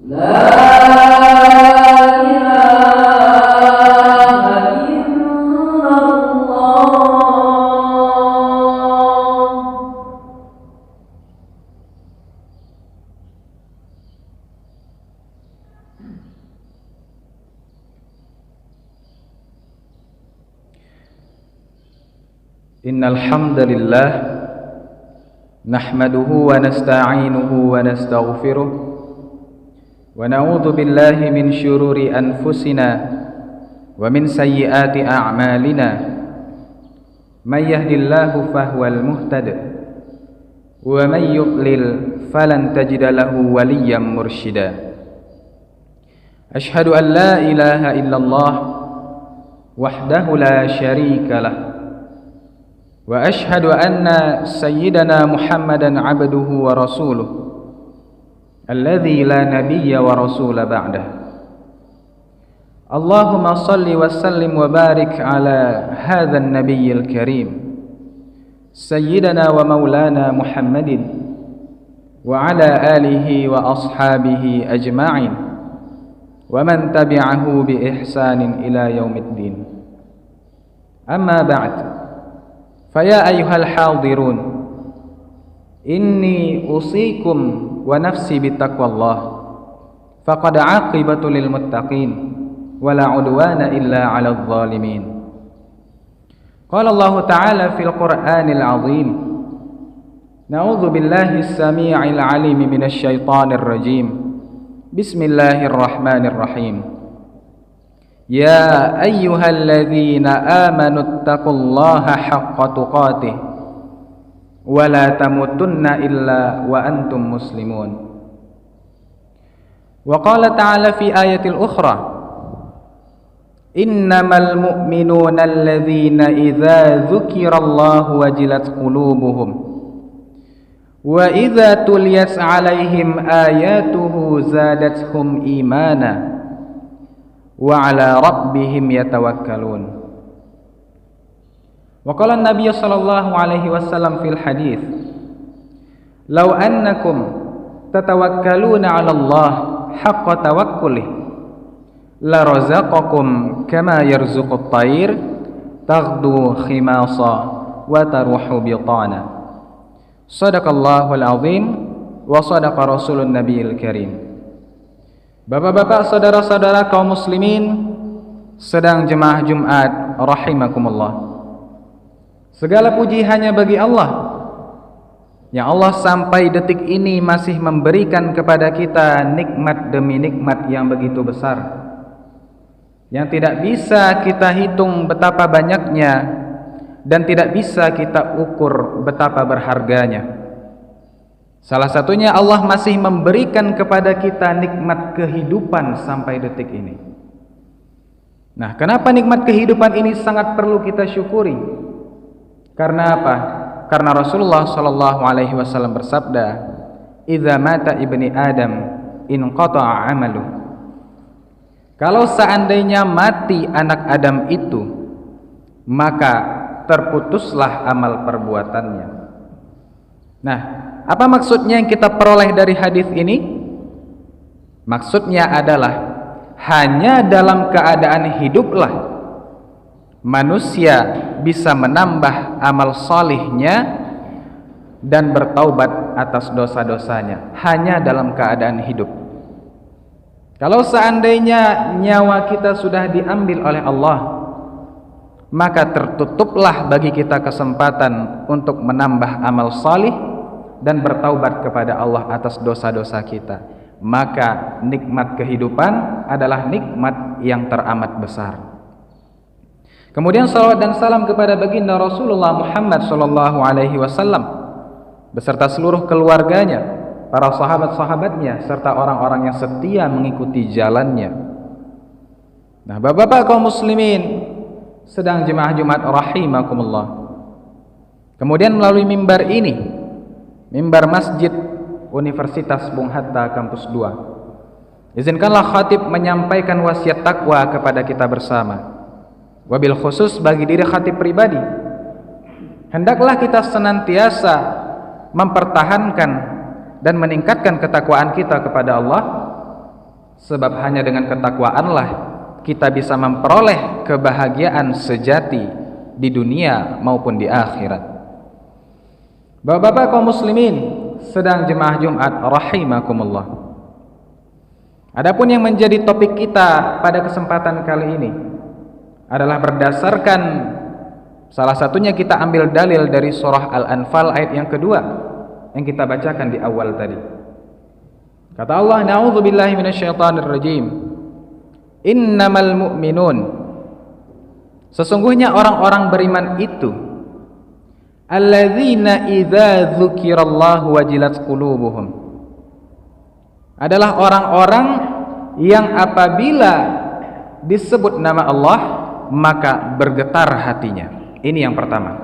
لا إله إلا الله. Innal hamdalillah nahmaduhu wa nasta'inuhu wa nastaghfiruh wa na'udzu billahi min syururi anfusina wa min sayyiati a'malina may yahdihillahu fahuwal muhtad wa may yudlil falan tajida lahu waliyyan mursyida. Ashhadu an la ilaha illallah wahdahu la syarika lah wa ashhadu anna sayyidana Muhammadan abduhu wa rasuluh alladzi la nabiyya wa rasula ba'dah. Allahumma salli wa sallim wa barik ala hadzal nabiyyil karim sayyidina wa maulana Muhammadin wa ala alihi wa ashabihi ajma'in wa man tabi'ahu bi ihsanin ila yaumiddin. Amma ba'd. Faya ayyuhal hadirun, inni usikum wa nafsi bittaqwallah faqad aqibatu lil muttaqin wa la udwana illa 'alal zalimin. Qala Allah Ta'ala fil Qur'anil 'azim, na'udzu billahi as-sami'il 'alim minasy syaithanir rajim. Bismillahirrahmanirrahim. Ya ayyuhalladzina amanu taqullaha haqqa tuqatih wa la tamutunna illa wa antum muslimun. Wa qala ta'ala fi ayatil ukhra, innamal mu'minuna alladzina idza dzukirallahu wajilat qulubuhum wa idza tuliyat 'alaihim ayatuhu zadatuhum imana wa ala rabbihim yatawakkalun. Wa qala an-nabiy sallallahu alaihi wasallam fil hadits, law annakum tatawakkaluna 'ala Allah haqqa tawakkulih la razaqakum kama yarzuqut tayr taghdu khimasa wa taruhu bitana. Shadaqallahul azim wa shadaqa rasulun nabiyil karim. Bapak-bapak, saudara-saudara kaum muslimin sedang jemaah Jumat rahimakumullah. Segala puji hanya bagi Allah, yang Allah sampai detik ini masih memberikan kepada kita nikmat demi nikmat yang begitu besar, yang tidak bisa kita hitung betapa banyaknya dan tidak bisa kita ukur betapa berharganya. Salah satunya Allah masih memberikan kepada kita nikmat kehidupan sampai detik ini. Nah, kenapa nikmat kehidupan ini sangat perlu kita syukuri? Karena apa? Karena Rasulullah sallallahu alaihi wasallam bersabda, "Idza mata ibni Adam inqata'a 'amaluh." Kalau seandainya mati anak Adam itu, maka terputuslah amal perbuatannya. Nah, apa maksudnya yang kita peroleh dari hadis ini? Maksudnya adalah hanya dalam keadaan hiduplah manusia bisa menambah amal salihnya dan bertaubat atas dosa-dosanya. Hanya dalam keadaan hidup. Kalau seandainya nyawa kita sudah diambil oleh Allah, maka tertutuplah bagi kita kesempatan untuk menambah amal salih dan bertaubat kepada Allah atas dosa-dosa kita. Maka nikmat kehidupan adalah nikmat yang teramat besar. Kemudian salawat dan salam kepada baginda Rasulullah Muhammad sallallahu alaihi wasallam beserta seluruh keluarganya, para sahabat-sahabatnya serta orang-orang yang setia mengikuti jalannya. Nah, Bapak-bapak kaum muslimin sedang jemaah Jumat rahimakumullah. Kemudian melalui mimbar ini, mimbar Masjid Universitas Bung Hatta Kampus 2, izinkanlah khatib menyampaikan wasiat takwa kepada kita bersama. Wabil khusus bagi diri khatib pribadi, hendaklah kita senantiasa mempertahankan dan meningkatkan ketakwaan kita kepada Allah Sebab hanya dengan ketakwaanlah kita bisa memperoleh kebahagiaan sejati di dunia maupun di akhirat. Bapak-bapak kaum muslimin sedang jemaah Jumat rahimakumullah. Adapun yang menjadi topik kita pada kesempatan kali ini adalah berdasarkan salah satunya kita ambil dalil dari surah Al-Anfal ayat yang kedua yang kita bacakan di awal tadi. Kata Allah, na'udzubillahi minasyaitonirrajim. Innamal mu'minun, sesungguhnya orang-orang beriman itu alladzina idza dzukirallahu wajilat qulubuhum, adalah orang-orang yang apabila disebut nama Allah maka bergetar hatinya. Ini yang pertama.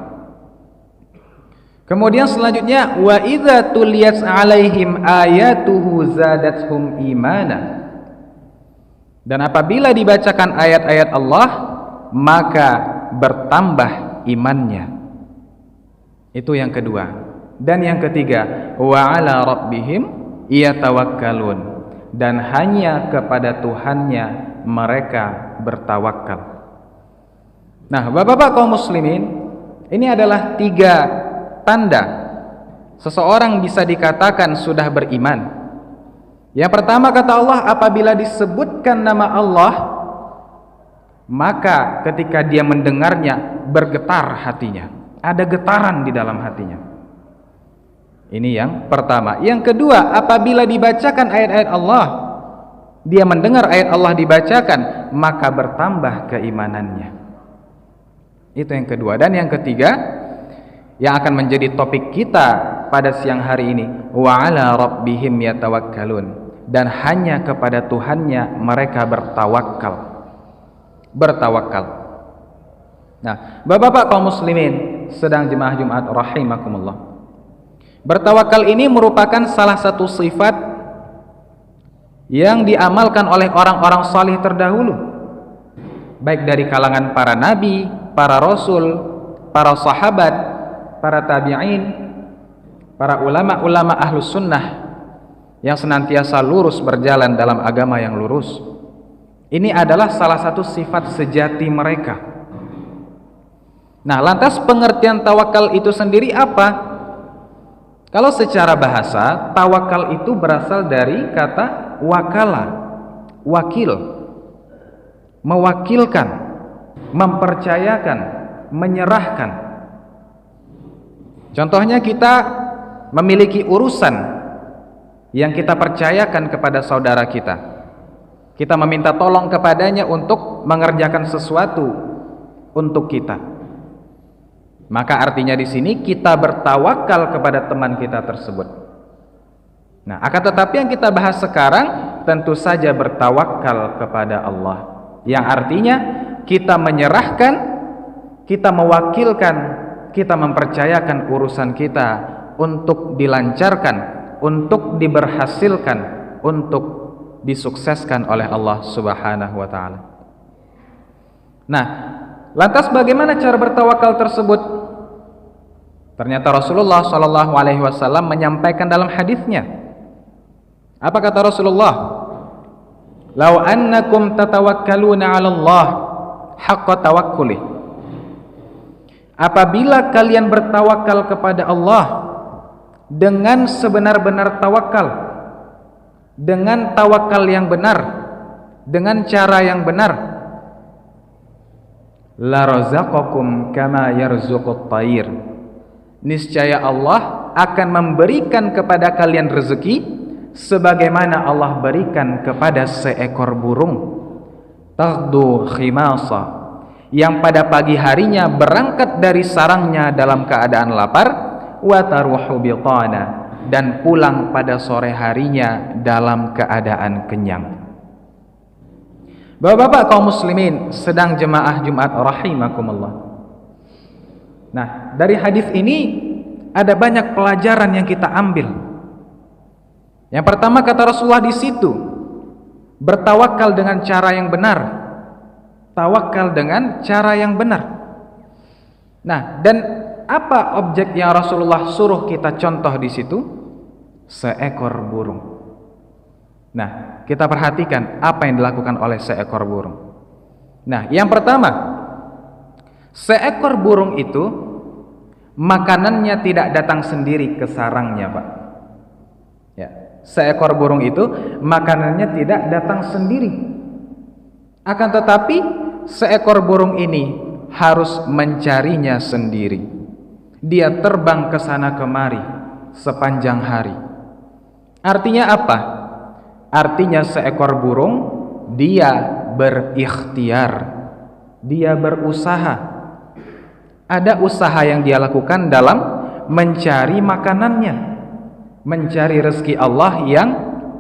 Kemudian selanjutnya wa idza tuliyat alaihim ayatuhu zadathum imana, dan apabila dibacakan ayat-ayat Allah maka bertambah imannya. Itu yang kedua. Dan yang ketiga, wa ala rabbihim yatawakkalun, dan hanya kepada Tuhannya mereka bertawakal. Nah, Bapak-bapak kaum muslimin, ini adalah 3 tanda seseorang bisa dikatakan sudah beriman. Yang pertama kata Allah, apabila disebutkan nama Allah maka ketika dia mendengarnya bergetar hatinya, ada getaran di dalam hatinya. Ini yang pertama. Yang kedua, apabila dibacakan ayat-ayat Allah, dia mendengar ayat Allah dibacakan, maka bertambah keimanannya. Itu yang kedua. Dan yang ketiga, yang akan menjadi topik kita pada siang hari ini, wa ala rabbihim yatawakkalun, dan hanya kepada Tuhannya mereka bertawakal. Nah, Bapak-bapak kaum muslimin sedang jemaah Jumat rahimakumullah, bertawakal ini merupakan salah satu sifat yang diamalkan oleh orang-orang salih terdahulu, baik dari kalangan para nabi, para rasul, para sahabat, para tabi'in, para ulama-ulama ahlus sunnah yang senantiasa lurus berjalan dalam agama yang lurus. Ini adalah salah satu sifat sejati mereka. Nah, lantas pengertian tawakal itu sendiri apa? Kalau secara bahasa, tawakal itu berasal dari kata wakala, wakil, mewakilkan, mempercayakan, menyerahkan. Contohnya kita memiliki urusan yang kita percayakan kepada saudara kita. Kita meminta tolong kepadanya untuk mengerjakan sesuatu untuk kita. Maka artinya di sini kita bertawakal kepada teman kita tersebut. Nah, akan tetapi yang kita bahas sekarang tentu saja bertawakal kepada Allah, yang artinya kita menyerahkan, kita mewakilkan, kita mempercayakan urusan kita untuk dilancarkan, untuk diberhasilkan, untuk disukseskan oleh Allah Subhanahu wa taala. Nah, lantas bagaimana cara bertawakal tersebut? Ternyata Rasulullah sallallahu alaihi wasallam menyampaikan dalam hadisnya. Apa kata Rasulullah? "Lau annakum tatawakkaluna 'ala Allah haqqa tawakkuli." Apabila kalian bertawakal kepada Allah dengan sebenar-benar tawakal, dengan tawakal yang benar, dengan cara yang benar, la razaqakum kama yarzuqut tayr, niscaya Allah akan memberikan kepada kalian rezeki sebagaimana Allah berikan kepada seekor burung, taghdu khimasa, yang pada pagi harinya berangkat dari sarangnya dalam keadaan lapar, wa taruhu bitana, dan pulang pada sore harinya dalam keadaan kenyang. Bapak-bapak kaum muslimin sedang jemaah Jumat rahimakumullah. Nah, dari hadis ini ada banyak pelajaran yang kita ambil. Yang pertama kata Rasulullah di situ, bertawakal dengan cara yang benar. Tawakal dengan cara yang benar. Nah, dan apa objek yang Rasulullah suruh kita contoh di situ? Seekor burung. Nah, kita perhatikan apa yang dilakukan oleh seekor burung. Nah, yang pertama, seekor burung itu makanannya tidak datang sendiri ke sarangnya, Pak. Ya, seekor burung itu makanannya tidak datang sendiri. Akan tetapi seekor burung ini harus mencarinya sendiri. Dia terbang ke sana kemari sepanjang hari. Artinya apa? Artinya seekor burung dia berikhtiar, dia berusaha. Ada usaha yang dia lakukan dalam mencari makanannya, mencari rezeki Allah yang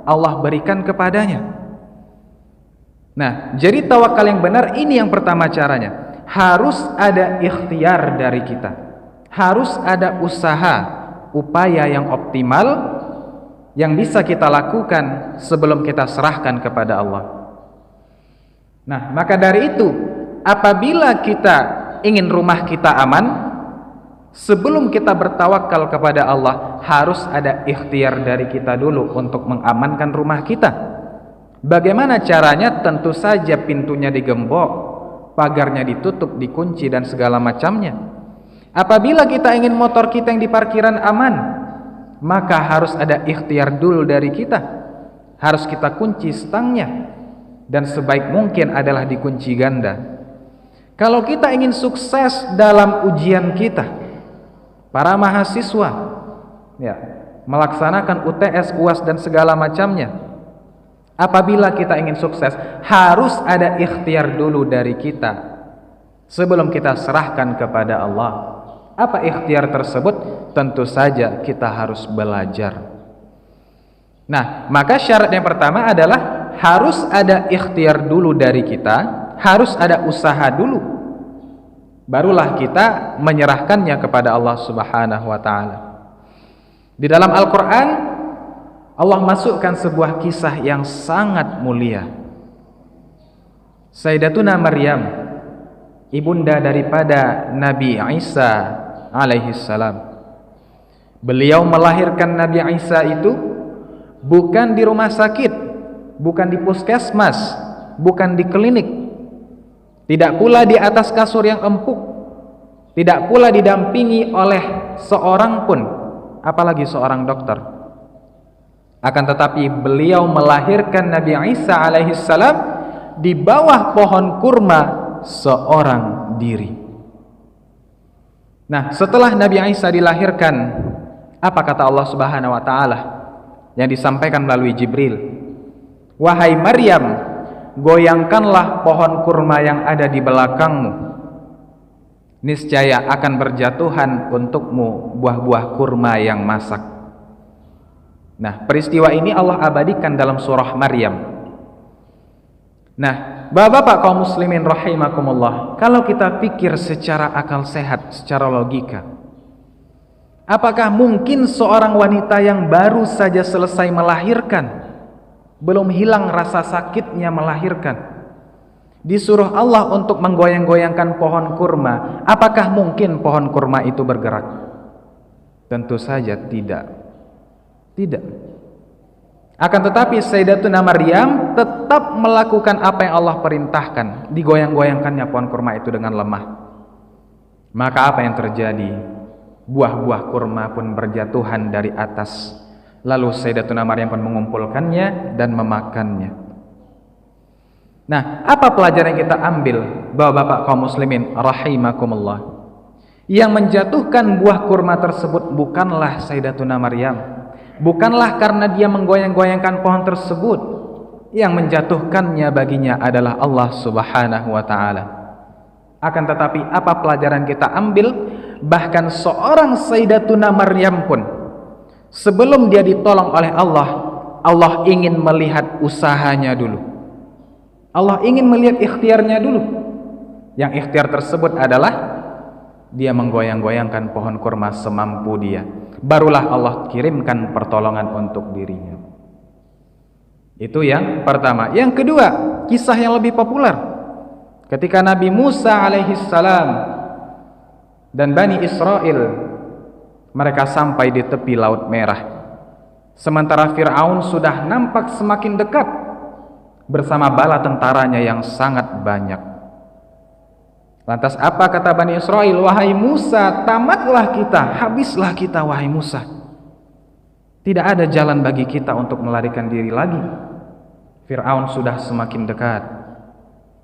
Allah berikan kepadanya. Nah, jadi tawakal yang benar ini yang pertama caranya. Harus ada ikhtiar dari kita. Harus ada usaha, upaya yang optimal yang bisa kita lakukan sebelum kita serahkan kepada Allah. Nah, maka dari itu, apabila kita ingin rumah kita aman, sebelum kita bertawakal kepada Allah, harus ada ikhtiar dari kita dulu untuk mengamankan rumah kita. Bagaimana caranya? Tentu saja pintunya digembok, pagarnya ditutup, dikunci dan segala macamnya. Apabila kita ingin motor kita yang di parkiran aman, maka harus ada ikhtiar dulu dari kita. Harus kita kunci stangnya, dan sebaik mungkin adalah dikunci ganda. Kalau kita ingin sukses dalam ujian kita, para mahasiswa ya, melaksanakan UTS, UAS dan segala macamnya, apabila kita ingin sukses, harus ada ikhtiar dulu dari kita sebelum kita serahkan kepada Allah. Apa ikhtiar tersebut? Tentu saja kita harus belajar. Nah, maka syarat yang pertama adalah harus ada ikhtiar dulu dari kita, harus ada usaha dulu. Barulah kita menyerahkannya kepada Allah Subhanahu wa taala. Di dalam Al-Qur'an Allah masukkan sebuah kisah yang sangat mulia. Sayyidatuna Maryam, ibunda daripada Nabi Isa alaihi salam. Beliau melahirkan Nabi Isa itu bukan di rumah sakit, bukan di puskesmas, bukan di klinik, tidak pula di atas kasur yang empuk, tidak pula didampingi oleh seorang pun, apalagi seorang dokter. Akan tetapi beliau melahirkan Nabi Isa alaihi salam di bawah pohon kurma seorang diri. Nah, setelah Nabi Isa dilahirkan, apa kata Allah Subhanahu wa taala yang disampaikan melalui Jibril? Wahai Maryam, goyangkanlah pohon kurma yang ada di belakangmu. Niscaya akan berjatuhan untukmu buah-buah kurma yang masak. Nah, peristiwa ini Allah abadikan dalam surah Maryam. Nah, Bapak-bapak kaum muslimin rahimakumullah, kalau kita pikir secara akal sehat, secara logika, apakah mungkin seorang wanita yang baru saja selesai melahirkan, belum hilang rasa sakitnya melahirkan, disuruh Allah untuk menggoyang-goyangkan pohon kurma, apakah mungkin pohon kurma itu bergerak? Tentu saja tidak. Tidak. Akan tetapi Sayyidatuna Maryam tetap melakukan apa yang Allah perintahkan, digoyang-goyangkannya pohon kurma itu dengan lemah. Maka apa yang terjadi? Buah-buah kurma pun berjatuhan dari atas. Lalu Sayyidatuna Maryam pun mengumpulkannya dan memakannya. Nah, apa pelajaran yang kita ambil, Bapak-bapak kaum muslimin rahimakumullah? Yang menjatuhkan buah kurma tersebut bukanlah Sayyidatuna Maryam, bukanlah karena dia menggoyang-goyangkan pohon tersebut. Yang menjatuhkannya baginya adalah Allah Subhanahu wa ta'ala. Akan tetapi apa pelajaran kita ambil? Bahkan seorang Sayyidatuna Maryam pun, sebelum dia ditolong oleh Allah, Allah ingin melihat usahanya dulu. Allah ingin melihat ikhtiarnya dulu. Yang ikhtiar tersebut adalah dia menggoyang-goyangkan pohon kurma semampu dia. Barulah Allah kirimkan pertolongan untuk dirinya. Itu yang pertama. Yang kedua, kisah yang lebih populer. Ketika Nabi Musa alaihi salam dan Bani Israel, mereka sampai di tepi Laut Merah. sementara Fir'aun sudah nampak semakin dekat bersama bala tentaranya yang sangat banyak. Lantas apa kata Bani Israel? Wahai Musa, tamatlah kita, habislah kita wahai Musa. Tidak ada jalan bagi kita untuk melarikan diri lagi. Fir'aun sudah semakin dekat.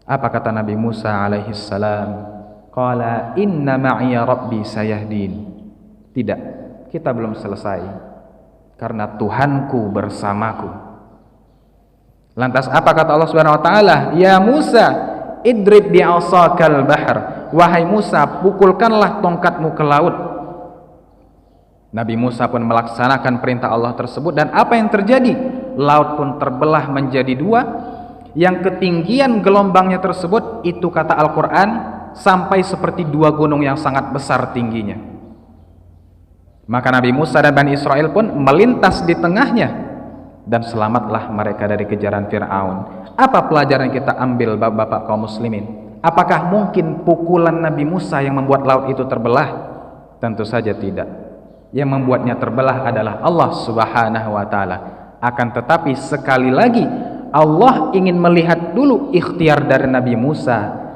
Apa kata Nabi Musa alaihi salam? Qala inna ma'iya rabbi sayahdin. Tidak, kita belum selesai, karena Tuhanku bersamaku. Lantas apa kata Allah Subhanahu wa taala? Ya Musa, idrib bi'asakal bahr. Wahai Musa, pukulkanlah tongkatmu ke laut. Nabi Musa pun melaksanakan perintah Allah tersebut, dan apa yang terjadi? Laut pun terbelah menjadi dua. Yang ketinggian gelombangnya tersebut, itu kata Al-Quran, sampai seperti dua gunung yang sangat besar tingginya. Maka Nabi Musa dan Bani Israel pun melintas di tengahnya, dan selamatlah mereka dari kejaran Fir'aun. Apa pelajaran yang kita ambil bapak-bapak kaum muslimin? Apakah mungkin pukulan Nabi Musa yang membuat laut itu terbelah? Tentu saja tidak. Yang membuatnya terbelah adalah Allah Subhanahu wa taala. Akan tetapi sekali lagi Allah ingin melihat dulu ikhtiar dari Nabi Musa,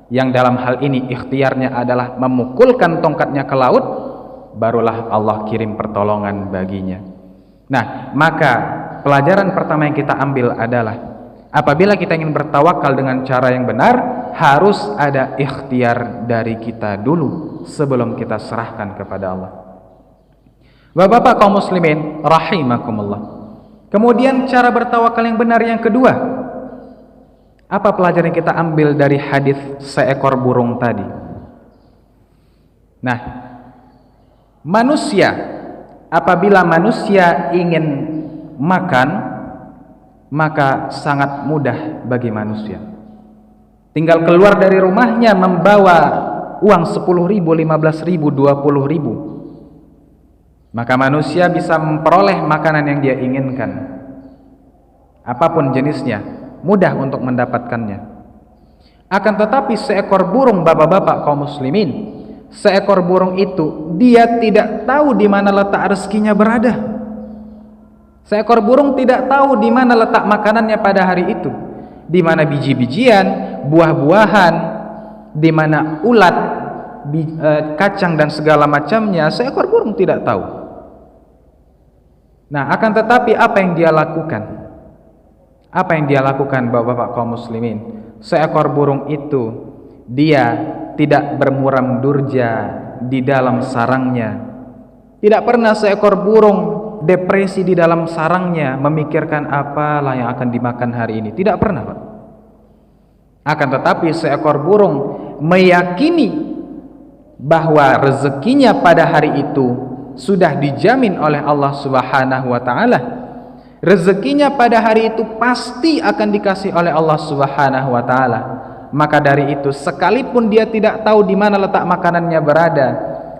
yang dalam hal ini ikhtiarnya adalah memukulkan tongkatnya ke laut, barulah Allah kirim pertolongan baginya. Nah, maka pelajaran pertama yang kita ambil adalah apabila kita ingin bertawakal dengan cara yang benar, harus ada ikhtiar dari kita dulu sebelum kita serahkan kepada Allah. Bapak-bapak kaum muslimin rahimakumullah. Kemudian cara bertawakal yang benar yang kedua, apa pelajaran yang kita ambil dari hadis seekor burung tadi? Nah, manusia, apabila manusia ingin makan, maka sangat mudah bagi manusia. Tinggal keluar dari rumahnya membawa uang 10.000, 15.000, 20.000. Maka manusia bisa memperoleh makanan yang dia inginkan. Apapun jenisnya, mudah untuk mendapatkannya. Akan tetapi seekor burung, bapak-bapak kaum muslimin, seekor burung itu dia tidak tahu di mana letak rezekinya berada. Seekor burung tidak tahu di mana letak makanannya pada hari itu. Di mana biji-bijian, buah-buahan, di mana ulat, kacang dan segala macamnya, seekor burung tidak tahu. Nah, akan tetapi apa yang dia lakukan? Apa yang dia lakukan bapak-bapak kaum muslimin? Seekor burung itu dia tidak bermuram durja di dalam sarangnya. Tidak pernah seekor burung depresi di dalam sarangnya memikirkan apalah yang akan dimakan hari ini. Tidak pernah, Pak. Akan tetapi seekor burung meyakini bahwa rezekinya pada hari itu sudah dijamin oleh Allah Subhanahu wa taala. Rezekinya pada hari itu pasti akan dikasih oleh Allah Subhanahu wa taala. Maka dari itu, sekalipun dia tidak tahu di mana letak makanannya berada,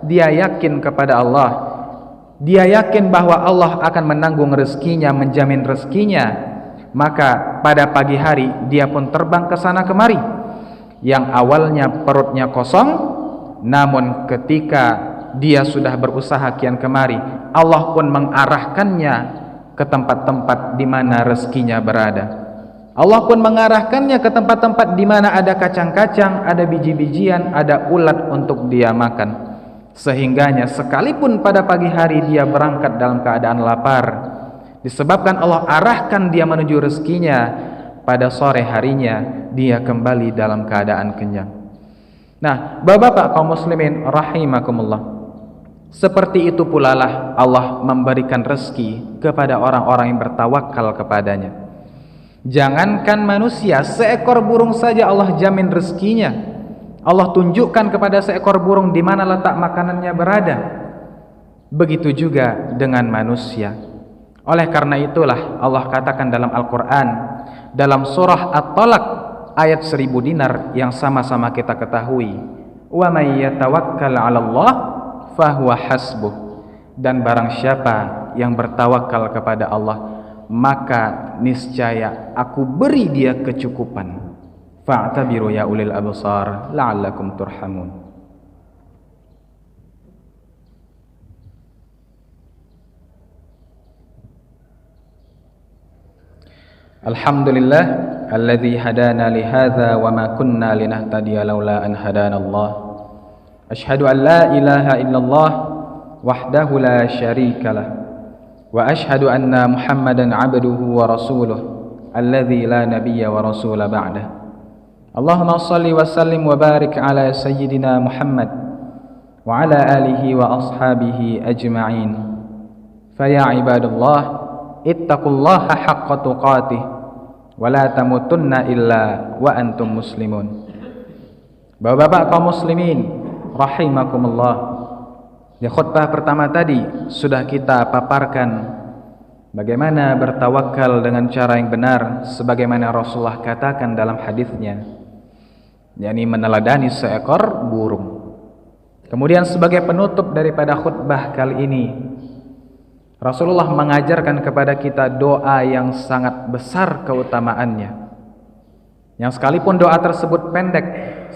dia yakin kepada Allah. Dia yakin bahwa Allah akan menanggung rezekinya, menjamin rezekinya. Maka pada pagi hari dia pun terbang ke sana kemari. Yang awalnya perutnya kosong, namun ketika dia sudah berusaha kian kemari, Allah pun mengarahkannya ke tempat-tempat di mana rezekinya berada. Allah pun mengarahkannya ke tempat-tempat di mana ada kacang-kacang, ada biji-bijian, ada ulat untuk dia makan. Sehingganya sekalipun pada pagi hari dia berangkat dalam keadaan lapar, disebabkan Allah arahkan dia menuju rezekinya, pada sore harinya dia kembali dalam keadaan kenyang. Nah, bapak-bapak kaum muslimin rahimakumullah, seperti itu pula lah Allah memberikan rezeki kepada orang-orang yang bertawakal kepadanya. Jangankan manusia, seekor burung saja Allah jamin rezekinya. Allah tunjukkan kepada seekor burung di mana letak makanannya berada. Begitu juga dengan manusia. Oleh karena itulah Allah katakan dalam Al-Quran, dalam surah At-Talaq ayat 1000 dinar yang sama-sama kita ketahui, wa may yatawakkal 'ala Allah fahuwa hasbuh, dan barang siapa yang bertawakal kepada Allah, maka niscaya aku beri dia kecukupan. Fa'tabiru ya ulil absar la'allakum turhamun. Alhamdulillah alladzi hadana li hadza wa ma kunna linahtadiya laula an hadana Allah. Asyhadu an la ilaha illallah wahdahu la syarikalah wa asyhadu anna Muhammadan 'abduhu wa rasuluh alladzi la nabiyya wa rasula ba'dah. Allahumma shalli wa sallim wa barik ala sayyidina Muhammad wa ala alihi wa ashabihi ajma'in. Fa ya ibadallah ittaqullaha haqqa tuqatih wa la tamutunna illa wa antum muslimun. Bapak-bapak kaum muslimin rahimakumullah, di khutbah pertama tadi sudah kita paparkan bagaimana bertawakal dengan cara yang benar sebagaimana Rasulullah katakan dalam hadisnya, yakni meneladani seekor burung. Kemudian sebagai penutup daripada khutbah kali ini, Rasulullah mengajarkan kepada kita doa yang sangat besar keutamaannya, yang sekalipun doa tersebut pendek,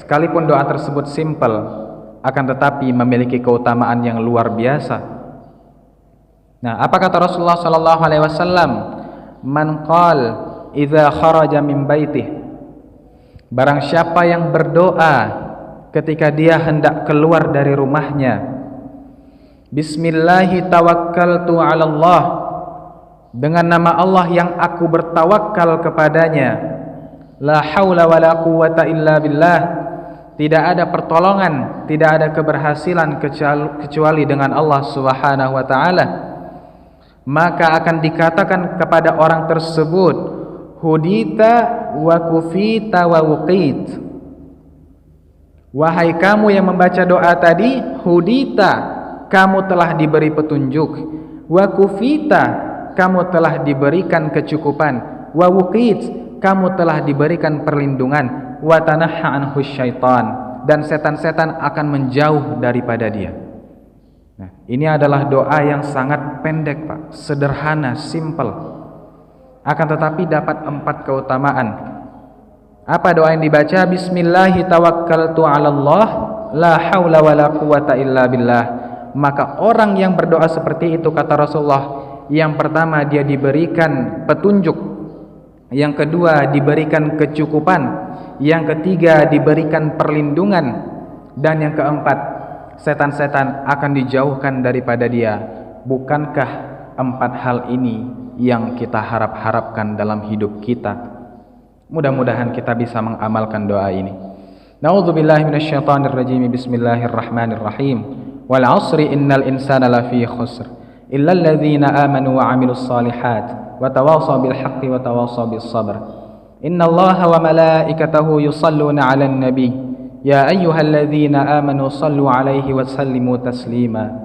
sekalipun doa tersebut simpel, akan tetapi memiliki keutamaan yang luar biasa. Nah, apa kata Rasulullah sallallahu alaihi wasallam? Man qal idza kharaja min baitih, barang siapa yang berdoa ketika dia hendak keluar dari rumahnya, Bismillahi tawakkaltu 'ala Allah, dengan nama Allah yang aku bertawakal kepadanya. La haula wala quwwata illa billah, tidak ada pertolongan, tidak ada keberhasilan kecuali dengan Allah Subhanahu wa taala. Maka akan dikatakan kepada orang tersebut, hudita wa kufita wa wuqit. Wahai kamu yang membaca doa tadi, hudita, kamu telah diberi petunjuk, wa kufita, kamu telah diberikan kecukupan, wa wuqit, kamu telah diberikan perlindungan, wa tanahha anhu syaitan, dan setan-setan akan menjauh daripada dia. Nah, ini adalah doa yang sangat pendek, Pak, sederhana, simple, akan tetapi dapat 4 keutamaan. Apa doa yang dibaca? Bismillahi tawakkaltu 'ala Allah, la haula wala quwwata illa billah. Maka orang yang berdoa seperti itu, kata Rasulullah, yang pertama dia diberikan petunjuk, yang kedua diberikan kecukupan, yang ketiga diberikan perlindungan, dan yang keempat setan-setan akan dijauhkan daripada dia. Bukankah 4 hal ini yang kita harap-harapkan dalam hidup kita? Mudah-mudahan kita bisa mengamalkan doa ini. Na'udzubillahi minasyaitonir rajim. Bismillahirrahmanirrahim. Wal 'asri innal insana lafi khusr illa alladzina amanu wa 'amilus shalihat wa tawassaw bil haqqi wa tawassaw bis sabr. Innallaha wa malaikatahu yusalluna 'alan nabiy ya ayyuhalladzina amanu sallu 'alaihi wa sallimu taslima.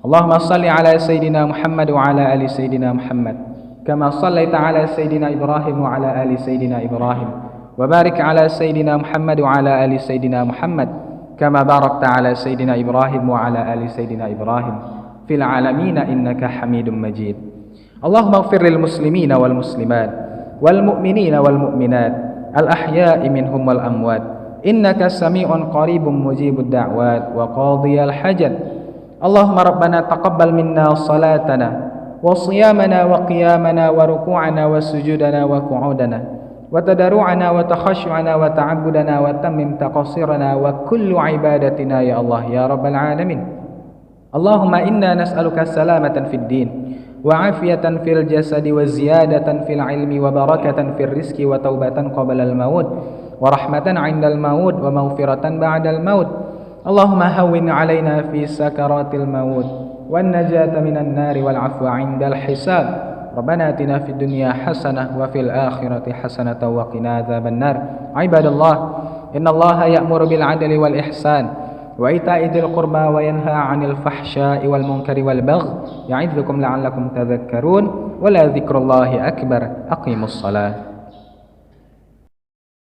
Allahumma shalli 'ala sayidina Muhammad wa 'ala ali sayidina Muhammad kama shallaita 'ala sayidina Ibrahim wa 'ala ali sayidina Ibrahim wa barik 'ala sayidina Muhammad wa 'ala ali sayidina Muhammad كما باركت على سيدنا إبراهيم وعلى آل سيدنا إبراهيم في العالمين إنك حميد مجيد. اللهم اغفر للمسلمين والمسلمات والمؤمنين والمؤمنات الأحياء منهم والأموات إنك سميع قريب مجيب الدعوات وقاضي الحاجات. اللهم ربنا تقبل منا صلاتنا وصيامنا وقيامنا وركوعنا وسجودنا وقعودنا وتضرعنا وتخشعنا وتعبدنا وتمم تقصيرنا وكل عبادتنا يا الله يا رب العالمين. اللهم إنا نسألك السلامة في الدين وعافية في الجسد وزيادة في العلم وبركة في الرزق وتوبة قبل الموت ورحمة عند الموت ومغفرة بعد الموت. اللهم هون علينا في سكرات الموت والنجاة من النار والعفو عند الحساب. ربنا آتنا في الدنيا حسنة وفي الآخرة حسنة وقنا عذاب النار. عباد الله إن الله يأمر بالعدل والإحسان وإيتاء ذي القربى وينهى عن الفحشاء والمنكر والبغي يعظكم لعلكم تذكرون ولذكر الله أكبر. أقيموا الصلاة.